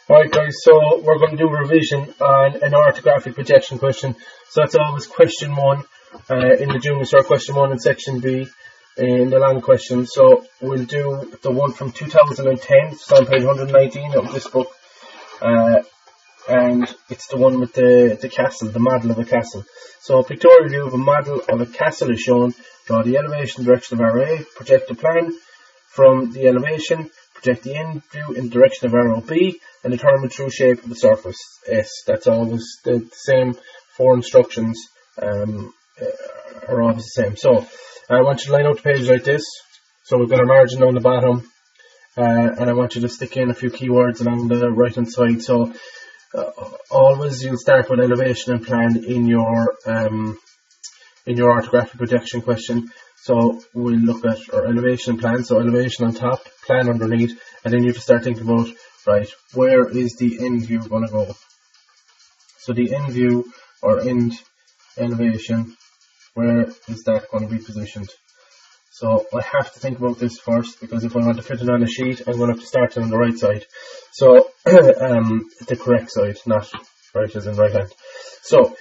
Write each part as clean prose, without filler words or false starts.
Alright guys, so we're going to do a revision on an orthographic projection question. So that's always question 1 in the junior cert, question 1 in section B in the long question. So we'll do the one from 2010, it's on page 119 of this book. And it's the one with the castle, the model of a castle. So a pictorial view of a model of a castle is shown. Draw the elevation direction of RA, project the plan from the elevation, project the end view in the direction of arrow B, and determine true shape of the surface S. That's always the same 4 instructions are always the same. So I want you to line out the page like this. So we've got our margin down the bottom, and I want you to stick in a few keywords along the right hand side. So always you'll start with elevation and plan in your orthographic projection question. So we'll look at our elevation and plan. So elevation on top, plan underneath, and then you have to start thinking about, right, where is the end view going to go? So the end view or end elevation, where is that going to be positioned? So I have to think about this first, because if I want to fit it on a sheet, I'm going to have to start it on the right side. So the correct side, not right as in right hand. So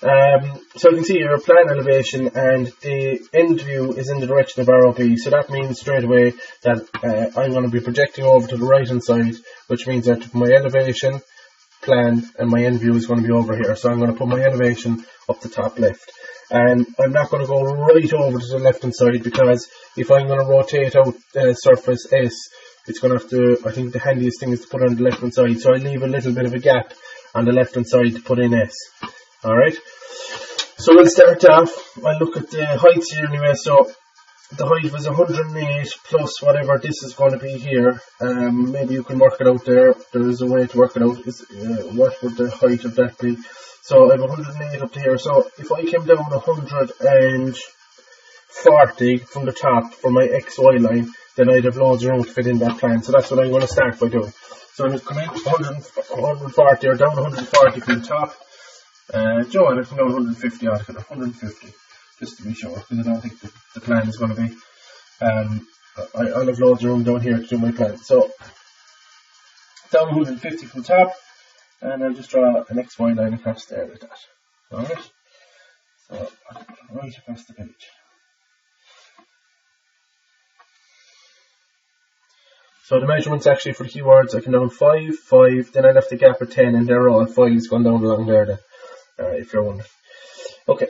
you can see here plan elevation, and the end view is in the direction of arrow B. So that means straight away that I'm going to be projecting over to the right hand side, which means that my elevation, plan, and my end view is going to be over here. So I'm going to put my elevation up the top left. And I'm not going to go right over to the left hand side, because if I'm going to rotate out surface S, it's going to have to, I think the handiest thing is to put it on the left hand side. So I leave a little bit of a gap on the left hand side to put in S. Alright, so we'll start off. I'll look at the heights here anyway. So the height was 108 plus whatever this is going to be here. Maybe you can work it out there. There is a way to work it out. What would the height of that be? So I have 108 up to here. So if I came down 140 from the top for my XY line, then I'd have loads of room to fit in that plan. So that's what I'm going to start by doing. So I'm going to come in 140 or down 140 from the top. Joe, I can go 150 out of it, 150, just to be sure, because I don't think the plan is going to be, I'll have loads of room down here to do my plan. So, down 150 from top, and I'll just draw an XY line across there like that. Alright, so right across the page. So the measurements actually for the keywords, I can down 5, 5, then I left the gap at 10, and they're all 5's gone down along there then. If you're wondering. Okay,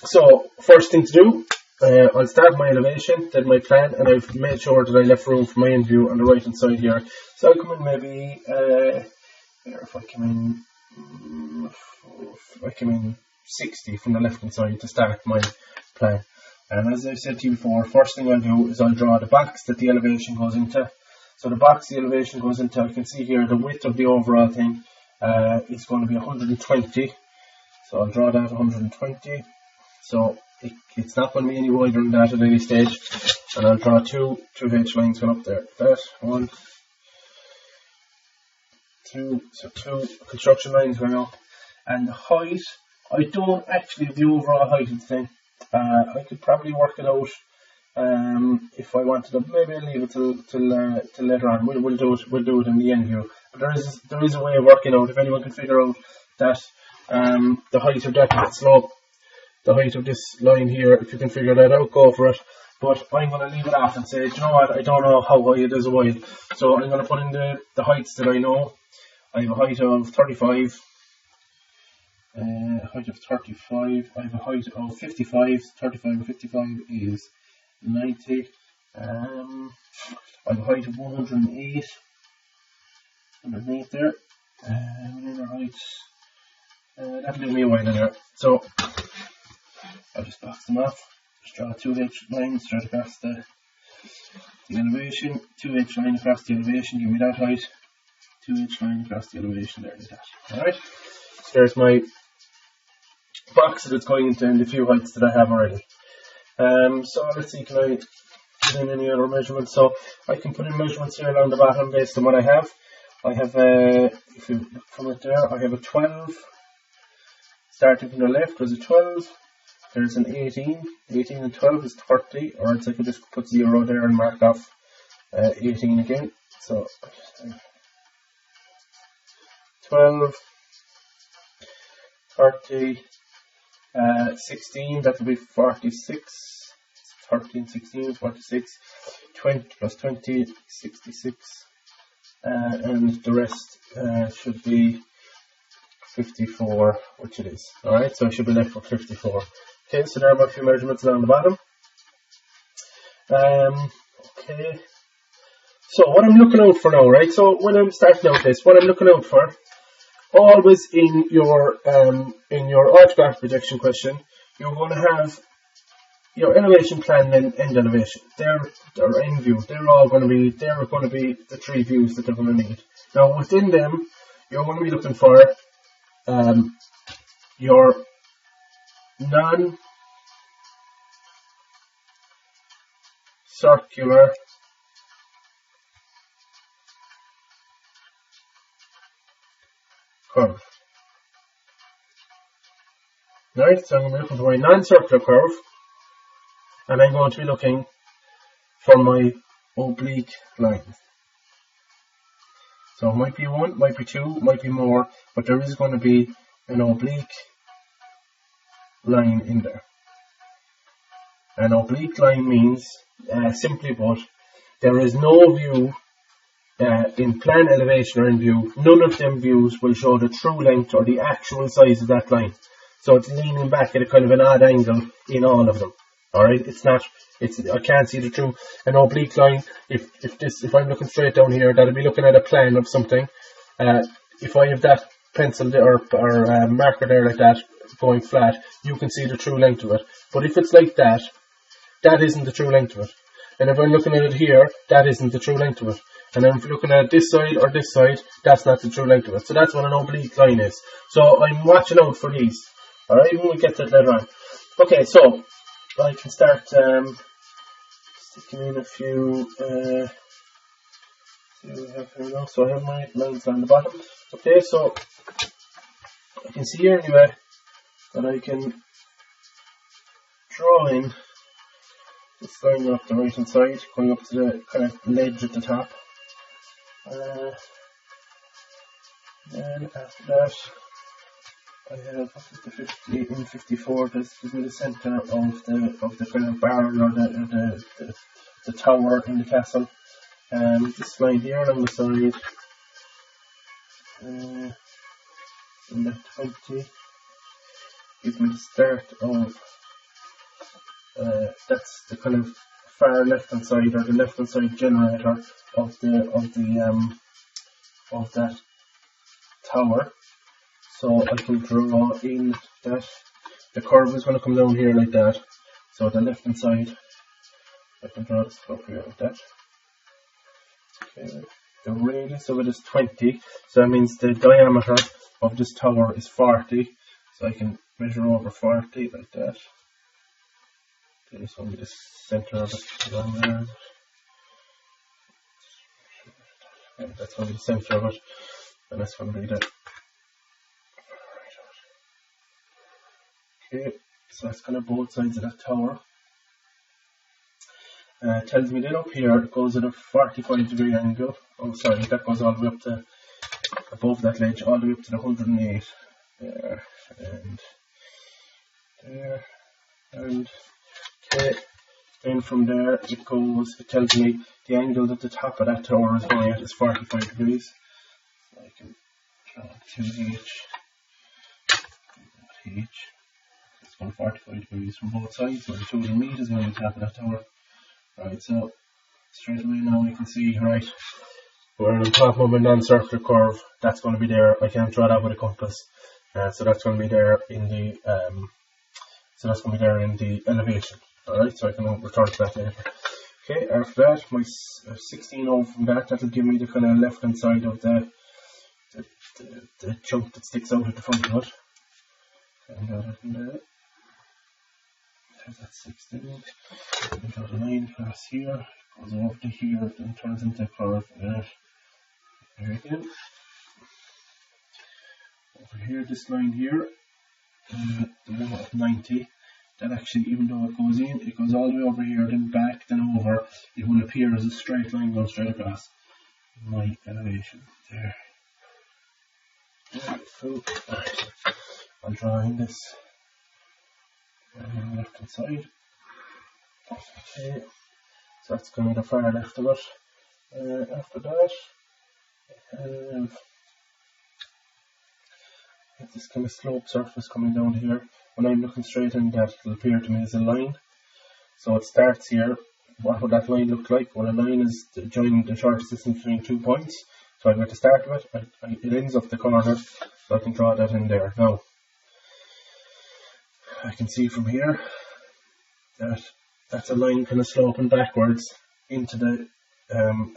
so first thing to do, I'll start my elevation, then my plan, and I've made sure that I left room for my end view on the right hand side here. So I'll come in maybe, if I come in 60 from the left hand side to start my plan. And as I said to you before, first thing I'll do is I'll draw the box that the elevation goes into. So the box the elevation goes into, I can see here the width of the overall thing is going to be 120. So I'll draw that 120. So it's not going to be any wider than that at any stage. And I'll draw two H lines going up there. That, 1, 2, so 2 construction lines going up. And the height, I don't actually have the overall height of the thing. I could probably work it out if I wanted to. Maybe I'll leave it till later on. We'll do it in the end view. But there is a way of working out. If anyone can figure out that the height of that slope, the height of this line here, if you can figure that out, go for it. But I'm going to leave it off and say, do you know what, I don't know how high it is wide. So I'm going to put in the heights that I know. I have a height of 35. Height of 35. I have a height of 55. 35 and 55 is 90. I have a height of 108. Underneath there. Another height. That'll leave me a while in there. So I'll just box them off. Just draw 2 H lines straight across the elevation. 2 H line across the elevation, give me that height. 2 H line across the elevation there like that. Alright. So there's my box that it's going into and the few heights that I have already. So let's see, can I put in any other measurements? So I can put in measurements here along the bottom based on what I have. I have if you look from it there, I have a 12. Starting from the left was a 12. There's an 18. 18 and 12 is 30. Or else I could just put 0 there and mark off 18 again. So 12, 30, 16, that will be 46, 13, 16, 46, 20 plus 20, 66, and the rest should be 54, which it is. Alright, so I should be left with 54. Okay, so there are a few measurements down the bottom. Okay, so what I'm looking out for now, right? So when I'm starting out this, what I'm looking out for, always in your orthographic projection question, you're going to have your elevation plan and end elevation. Their end view. They're going to be the three views that they're going to need. Now within them, you're going to be looking for your non-circular curve. Right, so I'm going to be looking for my non-circular curve, and I'm going to be looking for my oblique line. So it might be one, might be two, might be more, but there is going to be an oblique line in there. An oblique line means, simply put, there is no view in plan, elevation or in view. None of them views will show the true length or the actual size of that line. So it's leaning back at a kind of an odd angle in all of them. Alright, I can't see the true, an oblique line. If I'm looking straight down here, that'll be looking at a plan of something. If I have that pencil there or marker there like that going flat, you can see the true length of it. But if it's like that, that isn't the true length of it. And if I'm looking at it here, that isn't the true length of it. And if I'm looking at this side or this side, that's not the true length of it. So that's what an oblique line is. So I'm watching out for these. Alright, we'll get to that later on. Okay, so I can start sticking in a few. So I have my lines on the bottom. Okay, so I can see here anyway that I can draw in this line up the right hand side, going up to the kind of ledge at the top. Then after that, I have the 50 in 54. This gives me the centre of the kind of barrel or the tower in the castle. This line here along the side, in the 20, gives me the start of. That's the kind of far left hand side or the left hand side generator of that tower. So I can draw in that the curve is going to come down here like that. So the left hand side, I can draw this up here like that. Okay. The radius of it is 20, so that means the diameter of this tower is 40. So I can measure over 40 like that. This will be the centre of it along there. Yeah, that's going to be the centre of it, and that's going to be the. Okay, so that's kind of both sides of that tower. Tells me then up here it goes at a 45-degree angle. Oh, sorry, that goes all the way up to above that ledge, all the way up to the 108. There and there and. Okay, then from there it tells me the angle that the top of that tower is going at is 45 degrees. So I can draw 2h. It's going 45 degrees from both sides, where the two will meet is going to the top of that tower. Right, so straight away now we can see, right, we're on top of a non-circular curve. That's going to be there. I can't draw that with a compass. So that's going to be there in the elevation. Alright, so I can return to that later. Okay, after that, my 16 over from that'll give me the kind of left hand side of the chunk that sticks out at the front of it. And there's that 16. And draw the line across here, goes over to here, then turns into a curve. There again. Over here, this line here, the one at 90. That actually, even though it goes in, it goes all the way over here, then back, then over. It will appear as a straight line going straight across my elevation there. Right. I'm drawing this left hand side. Okay, so that's going to the far left of it. After that, this kind of slope surface coming down here. When I'm looking straight in that, it'll appear to me as a line. So it starts here. What would that line look like? Well, a line is joining the shortest distance between 2 points. So I'm going to start with it. It ends up the corner, so I can draw that in there. Now, I can see from here that that's a line kind of sloping backwards into the,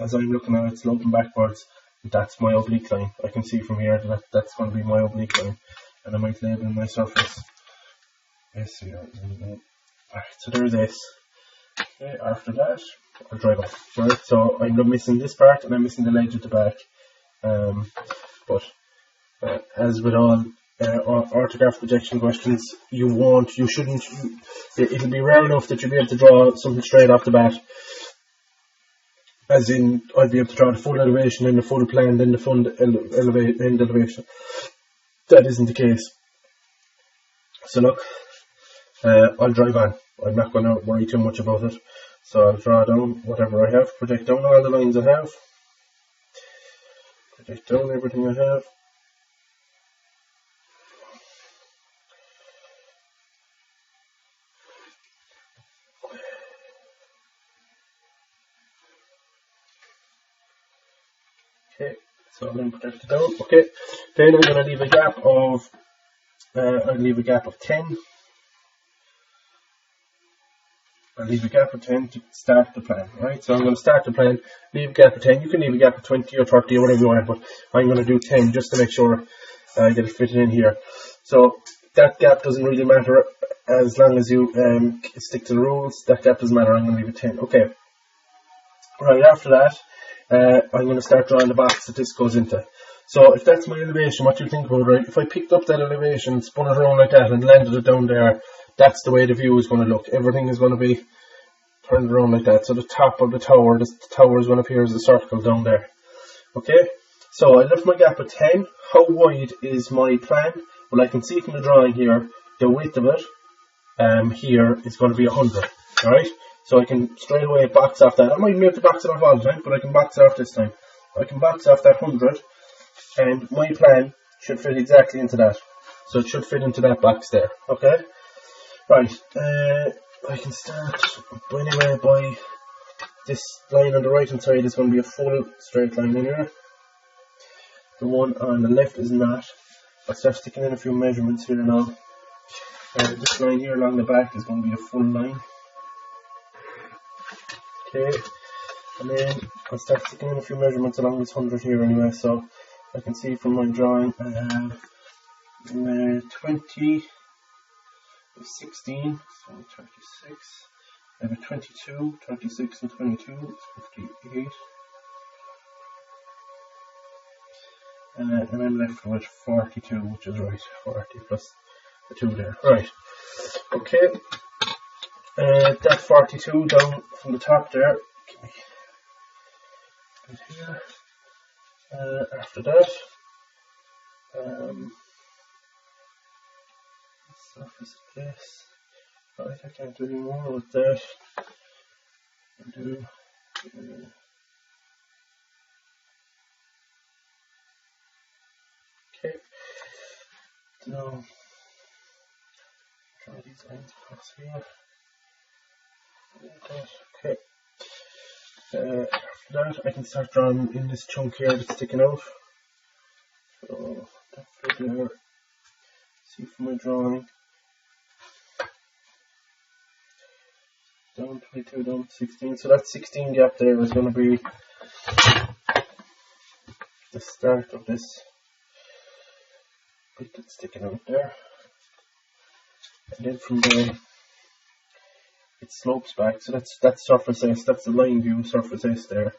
as I'm looking at it, sloping backwards. That's my oblique line. I can see from here that that's going to be my oblique line, and I might label my surface this here. Alright, so there's this. Okay, after that, I'll drive off. Right, so I'm missing this part and I'm missing the ledge at the back. But as with all orthographic projection questions, it'll be rare enough that you'll be able to draw something straight off the bat. As in, I'd be able to draw the full elevation, then the full plan, then the full end elevation. That isn't the case. So look, I'll drive on. I'm not going to worry too much about it. So I'll draw down whatever I have, project down all the lines I have, project down everything I have. Okay, so I'm going to project it down. Okay, then I'm going to leave a gap of, I'll leave a gap of 10. I'll leave a gap of 10 to start the plan, right? So I'm going to start the plan, leave a gap of 10. You can leave a gap of 20 or 30 or whatever you want, but I'm going to do 10 just to make sure I get it fitted in here. So that gap doesn't really matter as long as you stick to the rules. That gap doesn't matter. I'm going to leave it 10. Okay. Right, after that, I'm going to start drawing the box that this goes into. So if that's my elevation, what do you think about, right? If I picked up that elevation, spun it around like that and landed it down there, that's the way the view is going to look. Everything is going to be turned around like that. So the top of the tower is going to appear as a circle down there. Okay, so I left my gap at 10. How wide is my plan? Well, I can see from the drawing here, the width of it here is going to be 100. Alright, so I can straight away box off that. I might be able to box it off all the time, but I can box it off this time. I can box off that 100, and my plan should fit exactly into that. So it should fit into that box there. Okay. Right, I can start anyway by this line on the right hand side is going to be a full straight line in here. The one on the left is not. I'll start sticking in a few measurements here now. This line here along the back is going to be a full line. Okay, and then I'll start sticking in a few measurements along this 100 here anyway, so I can see from my drawing I have 20. 16, so 36, I have a 22, 26 and 22, 58, and I'm left with 42, which is right, 40 plus the 2 there. Right, okay, that 42 down from the top there, give me it here, after that, surface this. Right, I can't do any more with that. I'll do okay. Now draw these lines across here. Okay. After that, I can start drawing in this chunk here that's sticking out. So that figure. See from my drawing. Down 22, down 16. So that 16 gap there is going to be the start of this bit that's sticking out there. And then from there, it slopes back. So that's surface S. That's the line view surface S there.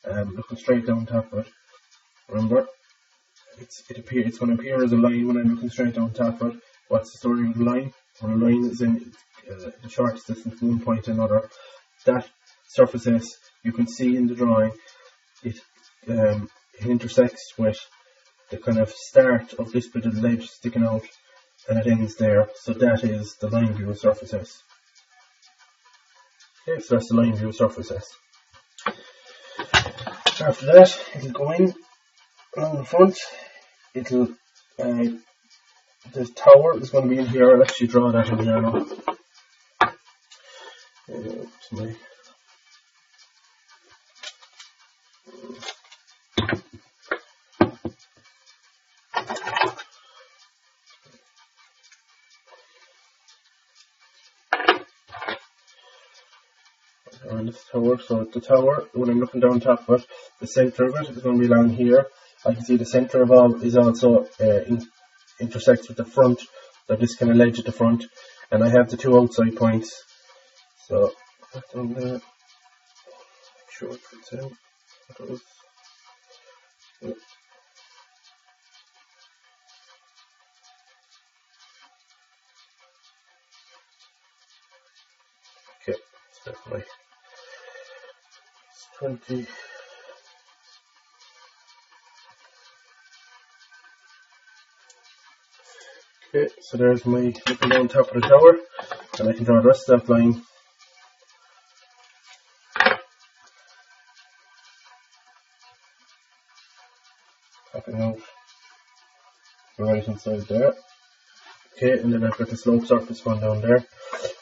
Looking straight down top of it. Remember, it's going to appear as a line when I'm looking straight down top of it. What's the story with the line? Well, a line is in the shortest distance from one point to another. That surface S, you can see in the drawing, it intersects with the kind of start of this bit of the ledge sticking out, and it ends there. So that is the line view of surface S. Okay, so that's the line view of surface S. After that, it'll go in along the front. It'll the tower is going to be in here. I'll actually draw that in here now. On this tower, so the tower, when I'm looking down top of it, the centre of it is going to be along here. I can see the centre of all is also intersects with the front, so this kind of ledge at the front, and I have the two outside points. So that's on there. Make sure it fits out. Yeah. Okay, so like 20. Okay, so there's my looking down top of the tower, and I can draw the rest of that line. Popping out the right hand side there. Okay, and then I've got the slope surface one down there.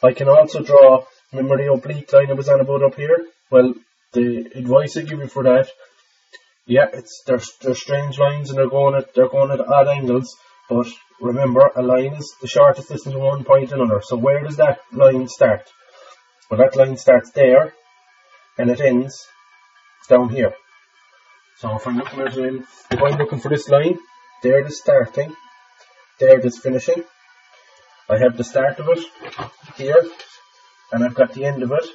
I can also draw, remember the oblique line I was on about up here? Well, the advice I give you for that, yeah, they're strange lines and they're going at odd angles, but remember, a line is the shortest distance from one point to another. So where does that line start? Well, that line starts there and it ends down here. So if I'm looking at it, if I'm looking for this line, there it is starting, there it is finishing. I have the start of it here, and I've got the end of it.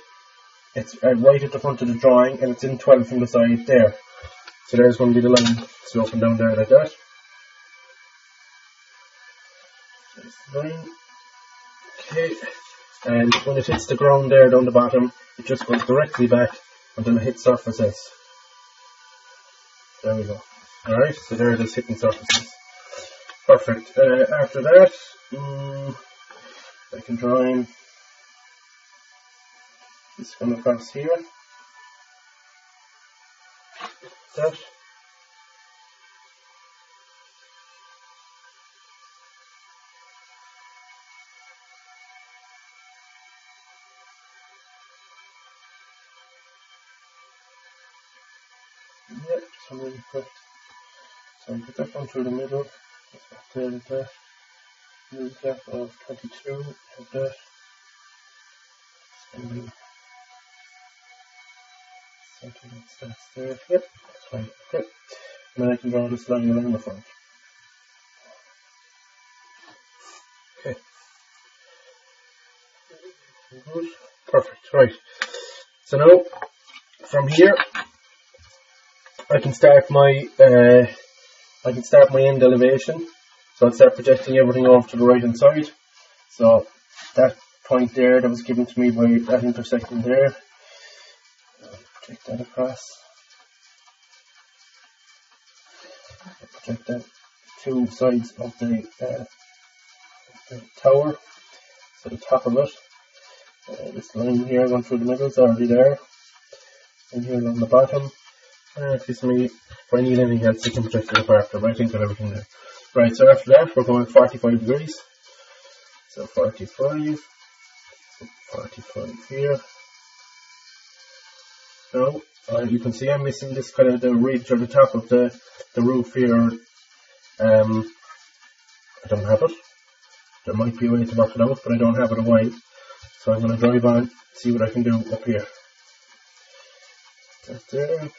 It's right at the front of the drawing, and it's in 12 from the side there. So there's going to be the line sloping down there like that. There's the line. Okay, and when it hits the ground there down the bottom, it just goes directly back until it hits surface S. There we go. Alright, so there it is hitting surfaces. Perfect. After that, I can draw in this one across here. That. Yeah, so really quick. So I put that one through the middle. There with that. Move that of 22, like that. And then something that starts there. Yep, that's fine. Okay. And then I can draw this line along the front. Okay. Good. Perfect. Right. So now from here I can start my end elevation. So I'll start projecting everything off to the right hand side. So that point there that was given to me by that intersecting there, project that across. I'll project that two sides of the tower. So the top of it. This line here going through the middle is already there. And here along the bottom. It gives me, if I need anything else, I can project it up after, but I think I've everything there. Right, so after that, we're going 45 degrees. So 45 here. Now, you can see I'm missing this kind of the ridge or the top of the roof here. I don't have it. There might be a way to work it out, but I don't have it a while. So I'm going to drive on, see what I can do up here. That's there.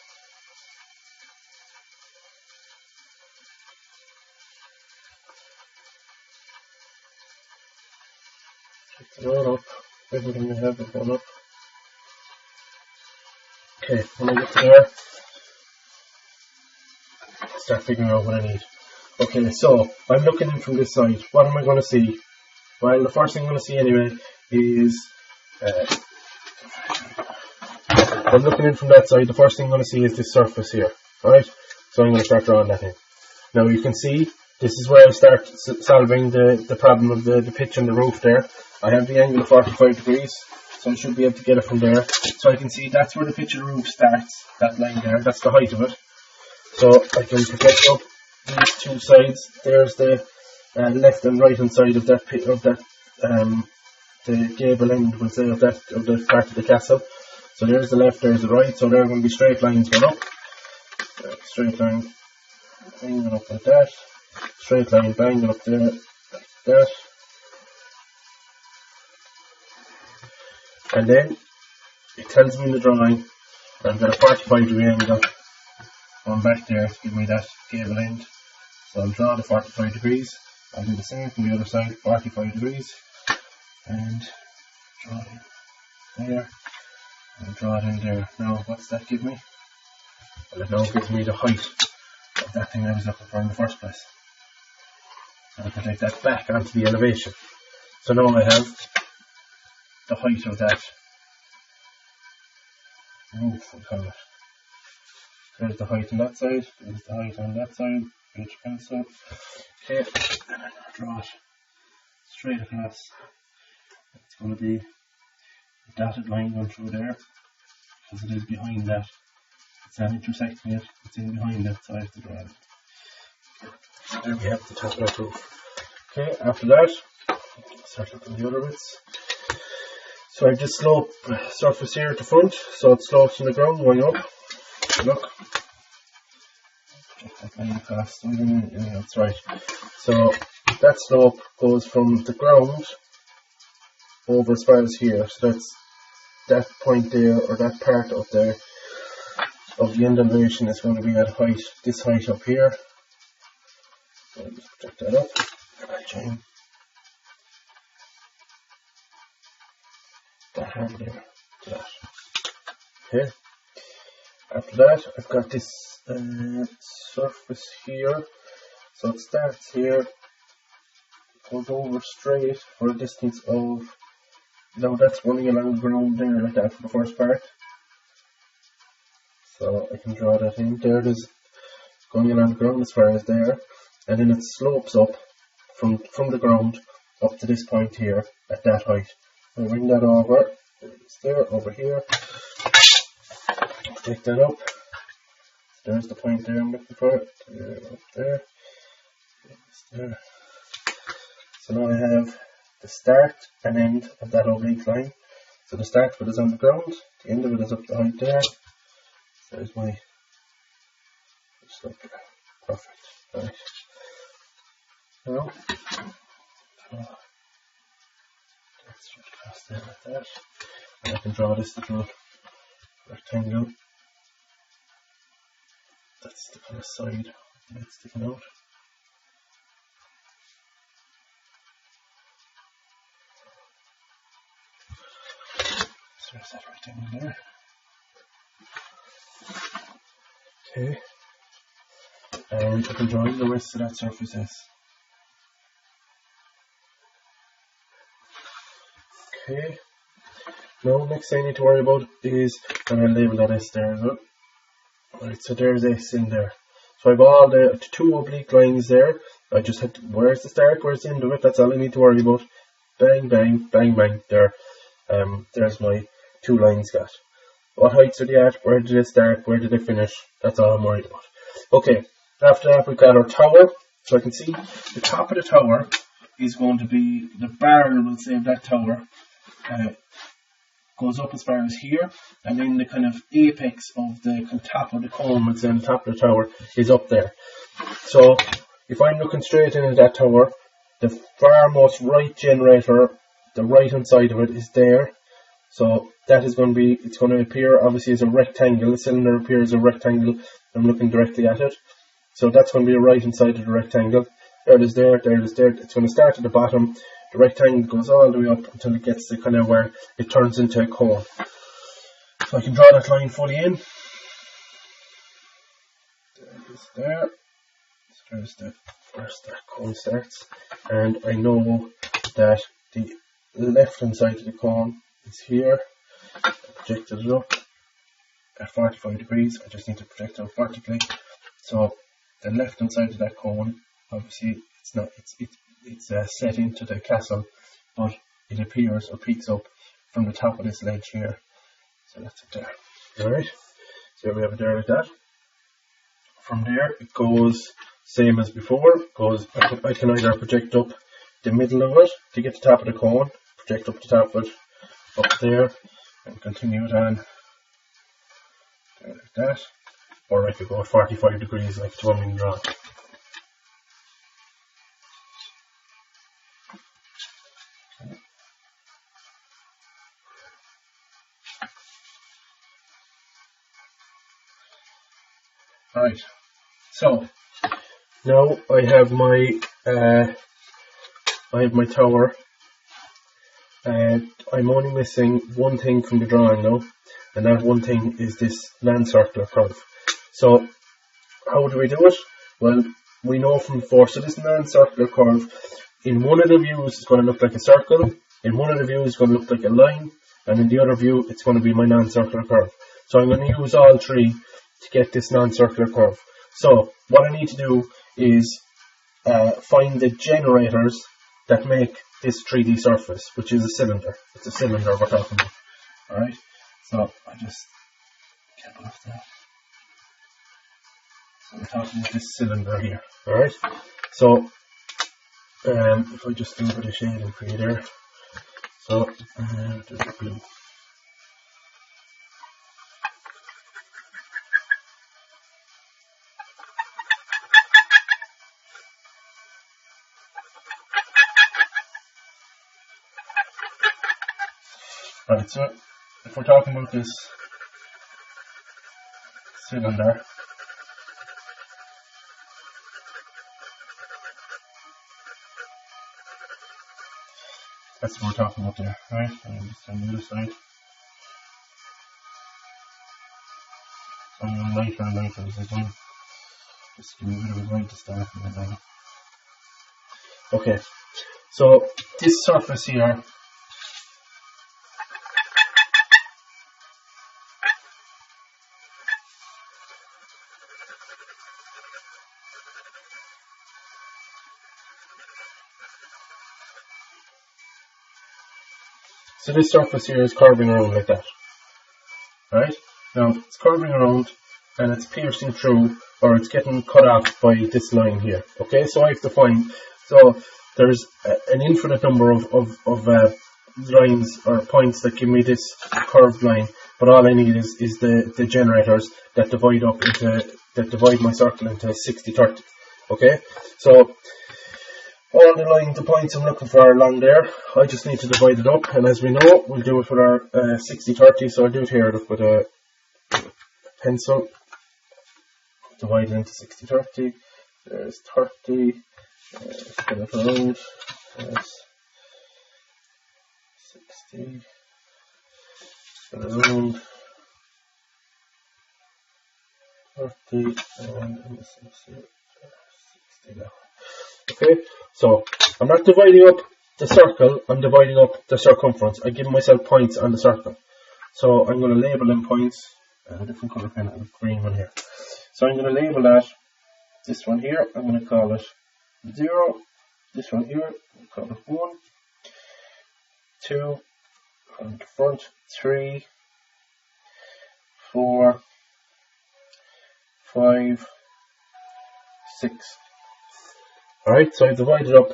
It's all up. Everything I have is gone up. Okay, when I get to there, start figuring out what I need. Okay, so I'm looking in from this side. What am I going to see? Well, the first thing I'm going to see anyway is, I'm looking in from that side. The first thing I'm going to see is this surface here. Alright, so I'm going to start drawing that in. Now you can see this is where I start solving the problem of the pitch on the roof there. I have the angle of 45 degrees, so I should be able to get it from there. So I can see that's where the pitch of the roof starts, that line there, that's the height of it. So I can project up these two sides. There's the left and right hand side of that the gable end, we'll say, of the part of the castle. So there's the left, there's the right, so they're going to be straight lines going up. Straight line banging up like that. Straight line banging up there like that. And then it tells me in the drawing I've got a 45 degree angle going back there to give me that gable end. So I'll draw the 45 degrees. I'll do the same from the other side, 45 degrees. And draw it in there. And draw it in there. Now what's that give me? Well, it now gives me the height of that thing I was looking for in the first place. And I can take that back onto the elevation. So now I have the height of that roof, we'll call it. There's the height on that side, there's the height on that side, which pencil. Okay, and I'm going to draw it straight across. It's going to be a dotted line going through there, because it is behind that. It's not intersecting it, it's in behind it, so I have to draw it. There we have the top of that roof. Okay, after that, start looking at the other bits. So I have this slope surface here at the front, so it slopes from the ground going up. Look. That line across. Yeah, that's right. So that slope goes from the ground over as far as here. So that's that point there, or that part of the end elevation is going to be at height, this height up here. So I'll just project that up. I'll join that hand there to that. Okay. After that, I've got this surface here. So it starts here, goes over straight for a distance of, now that's running along the ground there like that for the first part. So I can draw that in. There it is, going along the ground as far as there, and then it slopes up from the ground up to this point here at that height. I'll bring that over, it's there, over here, take that up. There's the point there I'm looking for, there, up there, it's there. So now I have the start and end of that oblique line. So the start of it is on the ground, the end of it is up the height there. There's my slope there. Perfect. Right. Now, let's just cross there like that. And I can draw this little rectangle. That's the kind of side that's sticking out. So there's that rectangle there. Okay. And I can draw in the rest of that surface S. Okay. Now, next thing I need to worry about is, and I'll label that S there as well. Right, so there's S in there. So I have all the two oblique lines there. I just had to, where's the start, where's the end of it, that's all I need to worry about. Bang, bang, bang, bang, there. There's my two lines got. What heights are they at, where did they start, where did they finish, that's all I'm worried about. Okay, after that we've got our tower. So I can see the top of the tower is going to be, the barrel, we'll say, of that tower goes up as far as here, and then the kind of apex of the top of the cone, we'll say, on the top of the tower is up there. So if I'm looking straight into that tower, the farmost right generator, the right hand side of it is there. So that is going to be, it's going to appear obviously as a rectangle. The cylinder appears as a rectangle. I'm looking directly at it. So that's going to be the right hand side of the rectangle. There it is there, there it is there. It's going to start at the bottom. The rectangle goes all the way up until it gets to kind of where it turns into a cone. So I can draw that line fully in. There it is there. So there's the first that cone starts. And I know that the left hand side of the cone is here. I projected it up at 45 degrees. I just need to project it up vertically. So the left hand side of that cone, obviously it's not, it's set into the castle, but it appears or peeks up from the top of this ledge here. So that's it there. Alright, so we have it there like that. From there it goes same as before. I can either project up the middle of it to get the top of the cone, project up the top of it, up there, and continue it on there like that. Or I could go at 45 degrees like the one we draw. Right, so now I have my tower. I'm only missing one thing from the drawing now, and that one thing is this non-circular curve. So how do we do it? Well, we know from before, so this non-circular curve, in one of the views it's going to look like a circle, in one of the views it's going to look like a line, and in the other view it's going to be my non-circular curve. So I'm going to use all three to get this non-circular curve. So what I need to do is find the generators that make this 3D surface, which is a cylinder. It's a cylinder we're talking about. Alright, so I just cap it off there. So we're talking about this cylinder here. Alright, so if I just do a bit of shading for you there. So there's the blue. Right, so if we're talking about this cylinder, that's what we're talking about there, right? And just on the other side. So I'm going lighter and lighter as I go. Just give me a bit of a light to start with then. Okay, so this surface here, so this surface here is curving around like that, right? Now it's curving around and it's piercing through, or it's getting cut off by this line here. Okay, so I have to find, so there's an infinite number of lines or points that give me this curved line, but all I need is the generators that divide my circle into 60-30. Okay, so all the lines, the points I'm looking for are along there. I just need to divide it up, and as we know, we'll do it with our 60-30. So I'll do it here with a pencil. Divide it into 60-30. There's 30. Spin it around. There's 60. Spin it around. 30. And I'm missing 60 now. Okay, so I'm not dividing up the circle, I'm dividing up the circumference. I give myself points on the circle. So I'm going to label them points. I have a different colour pen, I have a green one here. So I'm going to label that, this one here, I'm going to call it 0. This one here, I'll call it 1. 2, on the front, 3, 4, 5, 6. Alright, so I've divided up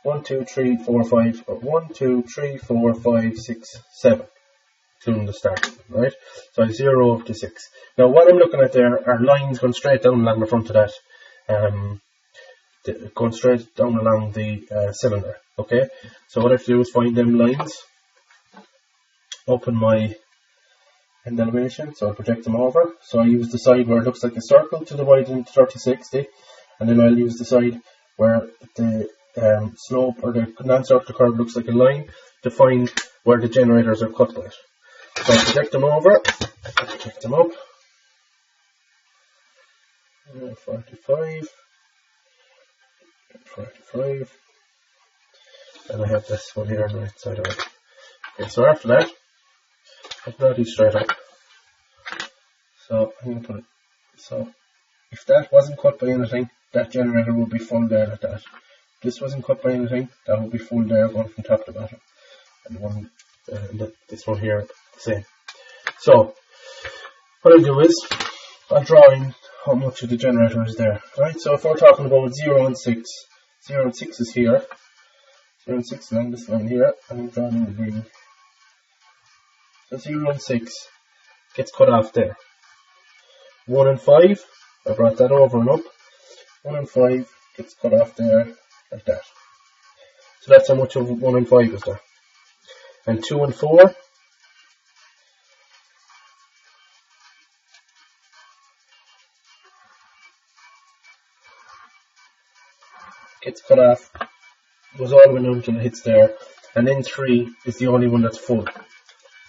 1, 2, 3, 4, 5, or 1, 2, 3, 4, 5, 6, 7, including the start, right? So I have 0 up to 6. Now what I'm looking at there are lines going straight down along the front of that, going straight down along the cylinder, okay? So what I have to do is find them lines, open my end elevation, so I project them over. So I use the side where it looks like a circle to divide into 30-60, and then I'll use the side where the slope or the non-circular curve looks like a line to find where the generators are cut by it. So I project them over, I project them up, 45, 45, and I have this one here on the right side of it. Okay, so after that, I draw these straight up. So I'm going to put it, so if that wasn't cut by anything, that generator would be full there like that. If this wasn't cut by anything, that would be full there going from top to bottom. And one, this one here, the same. So, what I'll do is, I'll draw in how much of the generator is there. Right, so if we're talking about 0 and 6, 0 and 6 is here, 0 and 6 along this line here, and I'm drawing in the green. So 0 and 6 gets cut off there. 1 and 5, I brought that over and up. 1 and 5 gets cut off there, like that. So that's how much of 1 and 5 is there. And 2 and 4, gets cut off, goes all the way down until it hits there, and then 3 is the only one that's full.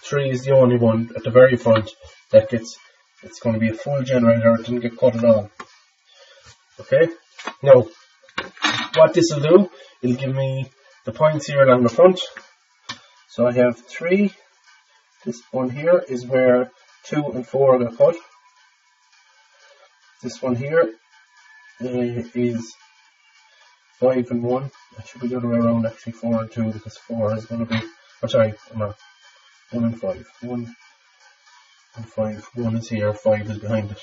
3 is the only one at the very front that gets, it's going to be a full generator, it didn't get cut at all. Okay, now what this will do, it'll give me the points here along the front. So I have 3, this one here is where 2 and 4 got cut. This one here is 5 and 1, that should be the other way around actually, 4 and 2, because 4 is going to be, oh sorry, no, 1 and 5, 1 and 5, 1 is here, 5 is behind it.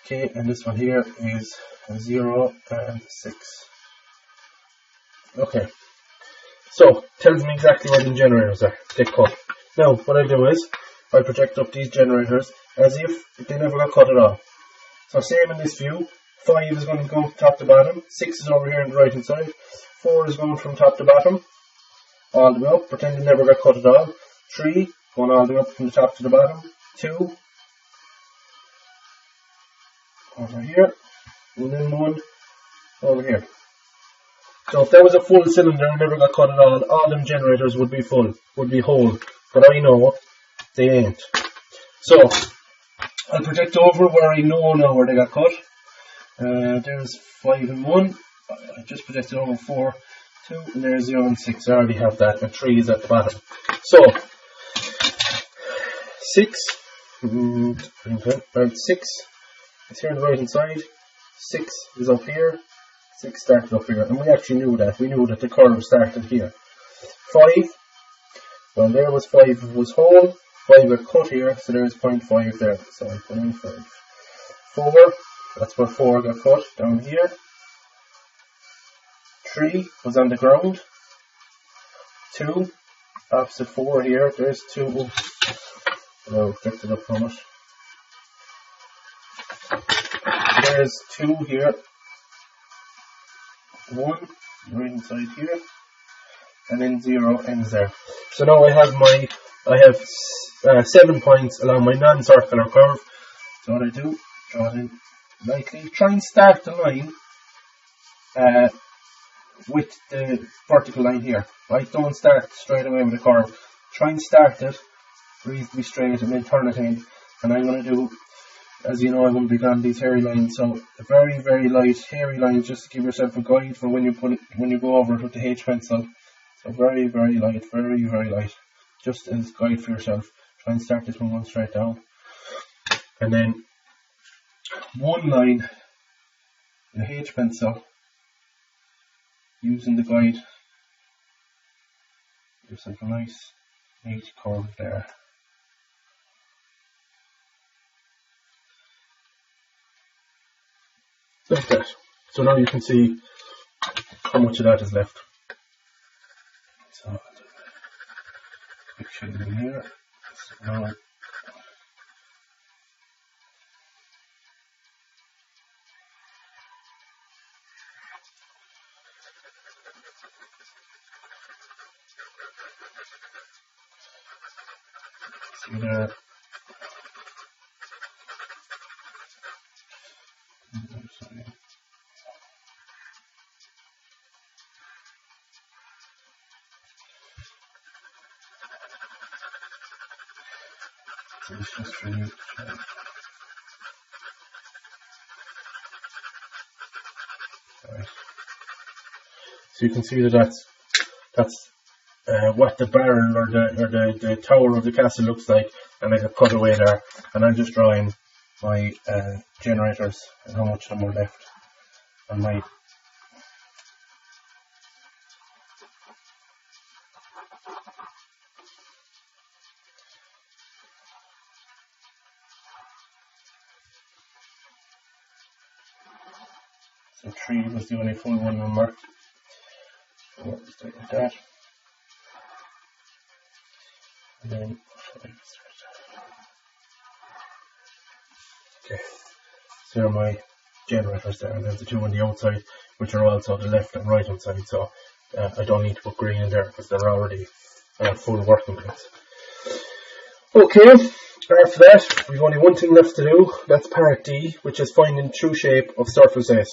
Okay, and this one here is 0 and 6. Okay, so tells me exactly where the generators are, they cut. Now, what I do is, I project up these generators as if they never got cut at all. So same in this view, 5 is going to go top to bottom, 6 is over here on the right hand side, 4 is going from top to bottom, all the way up, pretend it never got cut at all, 3 going all the way up from the top to the bottom, 2 over here, and then 1 over here. So if there was a full cylinder and never got cut at all them generators would be full, would be whole, but I know they ain't. So I'll project over where I know now where they got cut. There's 5 and 1, I just projected over 4, 2, and there's 0 and 6, I already have that, and 3 is at the bottom. So 6, right, 6 is here on the right hand side, 6 is up here, 6 started up here, and we actually knew that, we knew that the curve started here. 5, well there was 5 was whole, 5 got cut here, so there's 0.5 there, so I put in 5. 4, that's where 4 got cut, down here. 3 was on the ground. 2, opposite 4 here, there's 2. Oh, picked it up from it. There's 2 here. 1, right inside here. And then 0 ends there. So now I have 7 points along my non-circular curve. So what I do, draw it in lightly. Try and start the line with the vertical line here. Right? Don't start straight away with the curve. Try and start it reasonably straight and then turn it in. And I'm going to do, as you know, I'm going to be drawing these hairy lines. So a very, very light hairy line, just to give yourself a guide for when you go over it with the H pencil. So very, very light, very, very light. Just as a guide for yourself. Try and start this one going straight down. And then one line, the H pencil, using the guide. Give yourself a nice, neat curve there. Like that. So now you can see how much of that is left. So I'll do a quick shade in here. So now see there. So it's just for you to try. Right. So you can see that that's what the barrel or the tower of the castle looks like, and I have cut away there, and I'm just drawing my generators and how much of them are left on my so 3 was the only full one number. So what was like that? And then 5 is okay. So there are my generators there, and then the 2 on the outside, which are also the left and right hand side. So I don't need to put green in there because they're already full working pins. Okay, after that we've only one thing left to do. That's part D, which is finding true shape of surface S.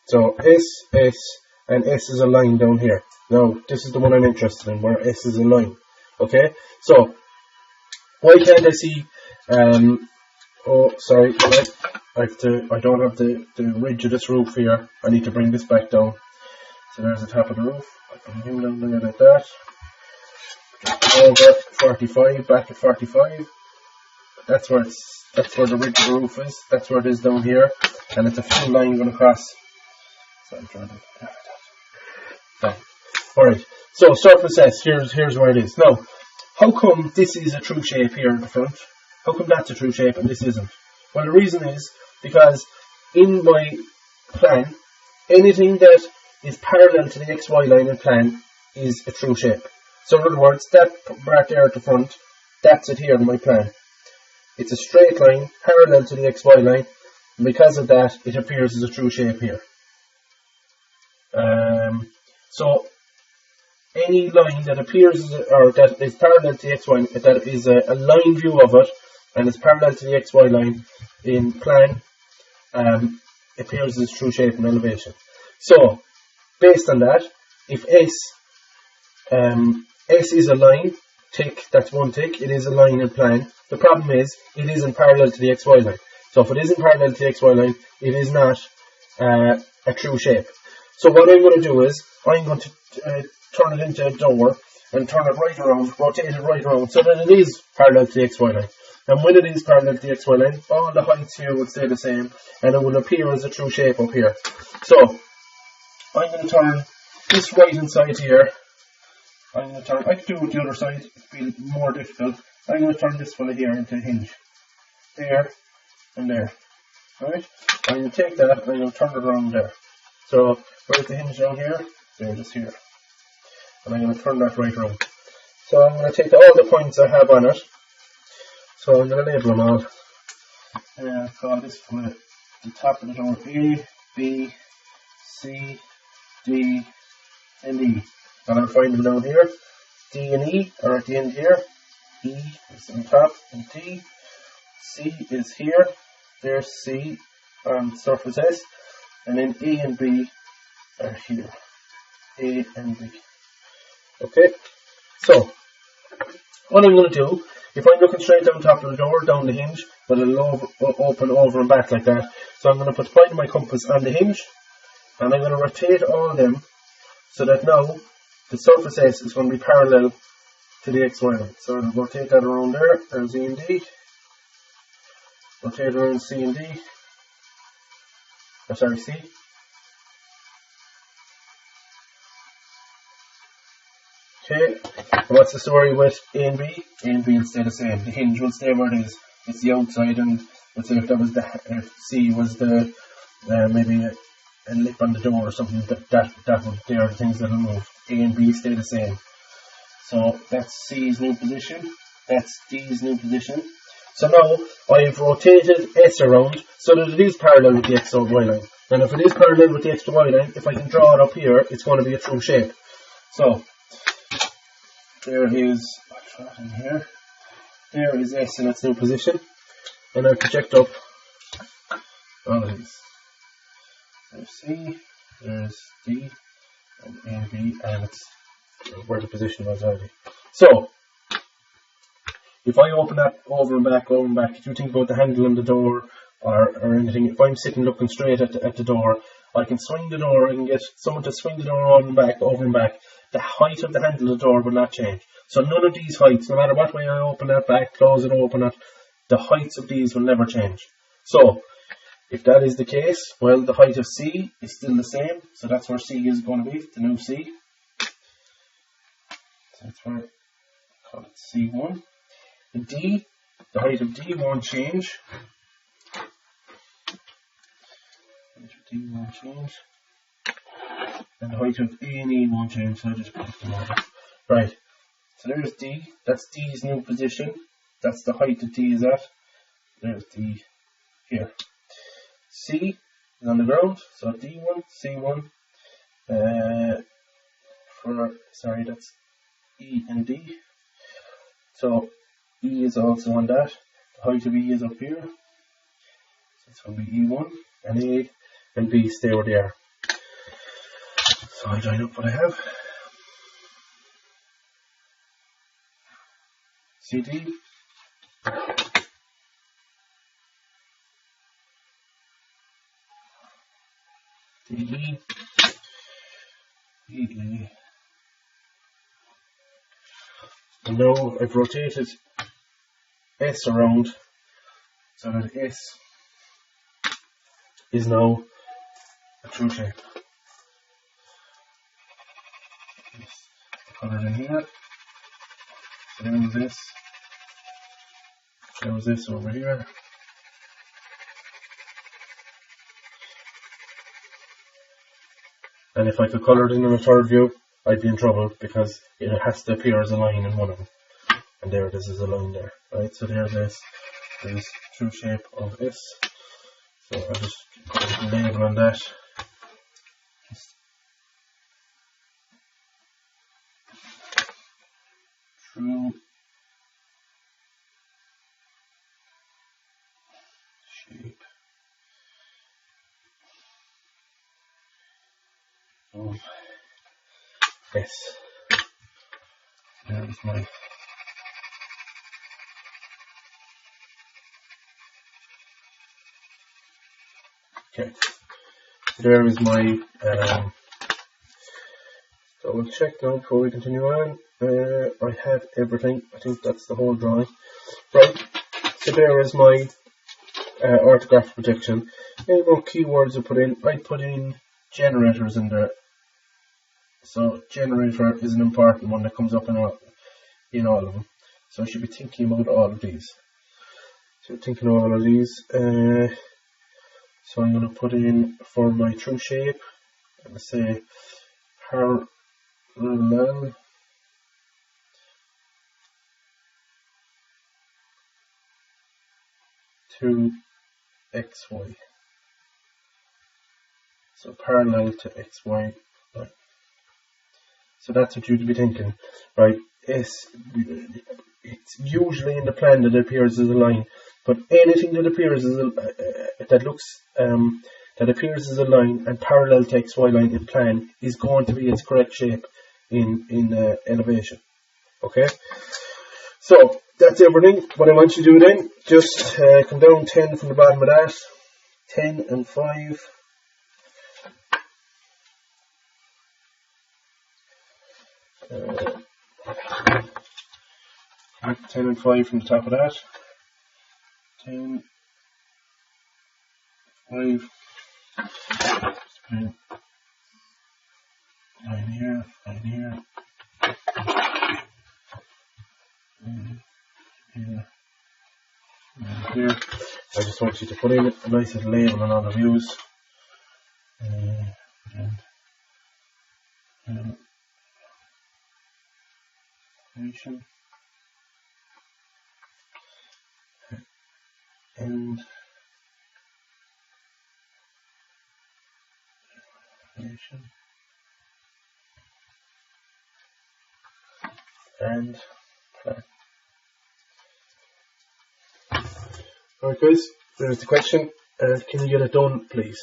So S, S, and S is a line down here. Now this is the one I'm interested in, where S is a line. Okay, so why can't I see? Oh, sorry, I don't have the ridge of this roof here. I need to bring this back down. So there's the top of the roof. I bring him down there like that. Over 45, back at 45. That's where the ridge of the roof is. That's where it is down here, and it's a full line going across. So I'm trying to. Alright. So surface S. Here's where it is. Now, how come this is a true shape here in the front? How come that's a true shape and this isn't? Well, the reason is because in my plan, anything that is parallel to the XY line in plan is a true shape. So in other words, that part there at the front, that's it here in my plan. It's a straight line parallel to the XY line, and because of that, it appears as a true shape here. So any line that appears or that is parallel to the XY, that is a line view of it, and is parallel to the XY line in plan, appears as true shape in elevation. So, based on that, if S is a line, tick, that's one tick, it is a line in plan. The problem is, it isn't parallel to the XY line. So if it isn't parallel to the XY line, it is not a true shape. So what I'm going to do is, I'm going to turn it into a door, and turn it right around, rotate it right around, so that it is parallel to the XY line. And when it is parallel to the XY line, all the heights here will stay the same, and it will appear as a true shape up here. So, I'm going to turn this right hand side here. I can do it with the other side, it'll be more difficult. I'm going to turn this one here into a hinge. There, and there. Right? I'm going to take that, and I'm going to turn it around there. So, where's the hinge down here? There it is here. And I'm going to turn that right around. So I'm going to take all the points I have on it. So I'm going to label them all. Call this from the top of the door A, B, C, D, and E. And I'll find them down here. D and E are at the end here. E is on top, and D. C is here. There's C on surface S. And then A and B are here. A and B. Okay, so what I'm going to do, if I'm looking straight down top of the door, down the hinge, but it'll open over and back like that. So I'm going to put the point of my compass on the hinge, and I'm going to rotate all of them so that now the surface S is going to be parallel to the XY line. So I'll rotate that around there. There's E and D. Rotate around C and D. Oh, sorry, C. Okay, and what's the story with A and B? A and B will stay the same. The hinge will stay where it is. It's the outside, and let's say if that was if C was the maybe a lip on the door or something, that would, they are the things that will move. A and B stay the same. So that's C's new position. That's D's new position. So now I've rotated S around so that it is parallel with the X or Y line. And if it is parallel with the X to Y line, if I can draw it up here, it's going to be a true shape. So there is, I'll draw it in here. There is S in its new position, and I'll project up all of these. There's C, there's D, and A and B, and it's where the position was already. So, if I open that over and back, if you think about the handle on the door or anything, if I'm sitting looking straight at the door, I can swing the door, I can get someone to swing the door over and back. The height of the handle of the door will not change. So none of these heights, no matter what way I open that back, close it, open it, the heights of these will never change. So if that is the case, well, the height of C is still the same, so that's where C is going to be, the new C. So that's where I call it C1. And D, the height of D won't change. D won't change. And the height of A and E won't change, so I just put them over. Right, so there's D, that's D's new position. That's the height that D is at. There's D here. C is on the ground, so D1, C1. That's E and D. So E is also on that. The height of E is up here. So it's going to be E1, and A and B stay where they are. So I line up what I have. CD. DE. EE. And now I've rotated S around so that S is now a true shape. Put it in here. So there was this over here. And if I could colour it in a third view, I'd be in trouble because it has to appear as a line in one of them. And there it is as a line there. Right, so there's this true shape of S. So I'll just put a label on that. True shape of S. There is my okay. There is my so we'll check now before we continue on. I have everything. I think that's the whole drawing. Right. So there is my orthographic projection. Any more keywords to put in? I put in generators in there. So generator is an important one that comes up in all of them. So I should be thinking about all of these. So thinking of all of these. So I'm going to put in for my true shape. I'm going to say parallel to XY. So parallel to XY. Right. So that's what you'd be thinking, right? It's usually in the plan that appears as a line, but anything that appears as that appears as a line and parallel to XY line in plan is going to be its correct shape in elevation. Okay, so that's everything. What I want you to do then, just come down 10 from the bottom of that, 10 and 5. 10 and 5 from the top of that. 10, 5. Line here, line here. Here, and here. I just want you to put in a nice little label on all the views. And plan. Alright guys, there's the question. Can you get it done please?